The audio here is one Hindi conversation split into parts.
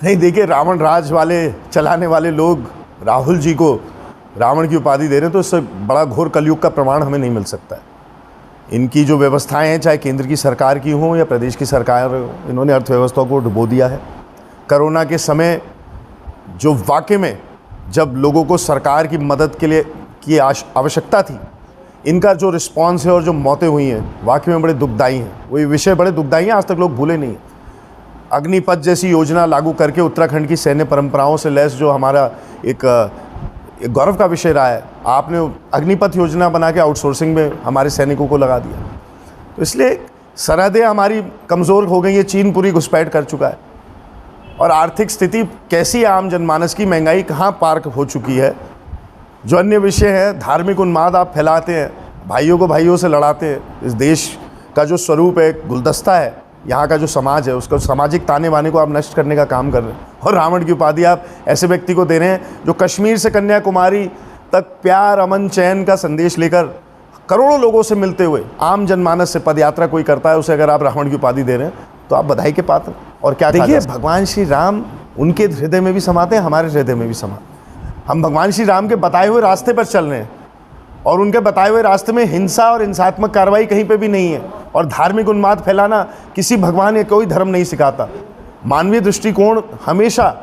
नहीं, देखिए, रावण राज वाले चलाने वाले लोग राहुल जी को रावण की उपाधि दे रहे हैं, तो इससे बड़ा घोर कलयुग का प्रमाण हमें नहीं मिल सकता है। इनकी जो व्यवस्थाएं हैं, चाहे केंद्र की सरकार की हो या प्रदेश की सरकार, इन्होंने अर्थव्यवस्था को डुबो दिया है। कोरोना के समय जो वाकई में जब लोगों को सरकार की मदद के लिए की आवश्यकता थी, इनका जो रिस्पॉन्स है और जो मौतें हुई हैं वाकई में बड़े दुखदाई हैं। वो ये विषय बड़े दुखदाई हैं, आज तक लोग भूले नहीं हैं। अग्निपथ जैसी योजना लागू करके उत्तराखंड की सैन्य परंपराओं से लैस जो हमारा एक गौरव का विषय रहा है, आपने अग्निपथ योजना बना के आउटसोर्सिंग में हमारे सैनिकों को लगा दिया। तो इसलिए सरहदें हमारी कमज़ोर हो गई हैं, चीन पूरी घुसपैठ कर चुका है, और आर्थिक स्थिति कैसी है आम जनमानस की, महंगाई कहाँ पार हो चुकी है। जो अन्य विषय है, धार्मिक उन्माद आप फैलाते हैं, भाइयों को भाइयों से लड़ाते हैं। इस देश का जो स्वरूप है, गुलदस्ता है, यहाँ का जो समाज है, उसका सामाजिक ताने बाने को आप नष्ट करने का काम कर रहे हैं। और रावण की उपाधि आप ऐसे व्यक्ति को दे रहे हैं जो कश्मीर से कन्याकुमारी तक प्यार, अमन, चैन का संदेश लेकर करोड़ों लोगों से मिलते हुए आम जनमानस से पदयात्रा कोई करता है, उसे अगर आप रावण की उपाधि दे रहे हैं तो आप बधाई के पात्र। और क्या देखिए, भगवान श्री राम उनके हृदय में भी समाते हैं, हमारे हृदय में भी समाते। हम भगवान श्री राम के बताए हुए रास्ते पर चल रहे हैं, और उनके बताए हुए रास्ते में हिंसा और हिंसात्मक कार्रवाई कहीं पे भी नहीं है, और धार्मिक उन्माद फैलाना किसी भगवान या कोई धर्म नहीं सिखाता। मानवीय दृष्टिकोण हमेशा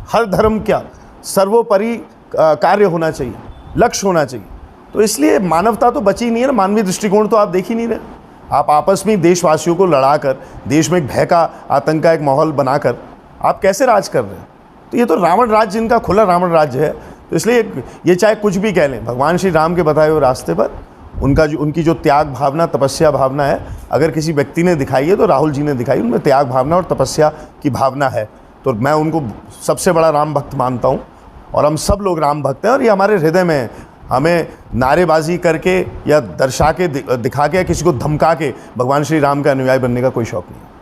हर धर्म का सर्वोपरि कार्य होना चाहिए, लक्ष्य होना चाहिए। तो इसलिए मानवता तो बची नहीं है ना, मानवीय दृष्टिकोण तो आप देख ही नहीं रहे। आप आपस में देशवासियों को लड़ाकर, देश में एक भय का, आतंक का एक माहौल बनाकर आप कैसे राज कर रहे हैं? तो ये तो रावण राज्य, इनका खुला रावण राज्य है। तो इसलिए ये चाहे कुछ भी कह लें, भगवान श्री राम के बताए हुए रास्ते पर उनकी जो त्याग भावना, तपस्या भावना है, अगर किसी व्यक्ति ने दिखाई है तो राहुल जी ने दिखाई। उनमें त्याग भावना और तपस्या की भावना है, तो मैं उनको सबसे बड़ा राम भक्त मानता हूँ। और हम सब लोग राम भक्त हैं, और ये हमारे हृदय में है। हमें नारेबाजी करके या दर्शा के, दिखा के, या किसी को धमका के भगवान श्री राम का अनुयायी बनने का कोई शौक़ नहीं है।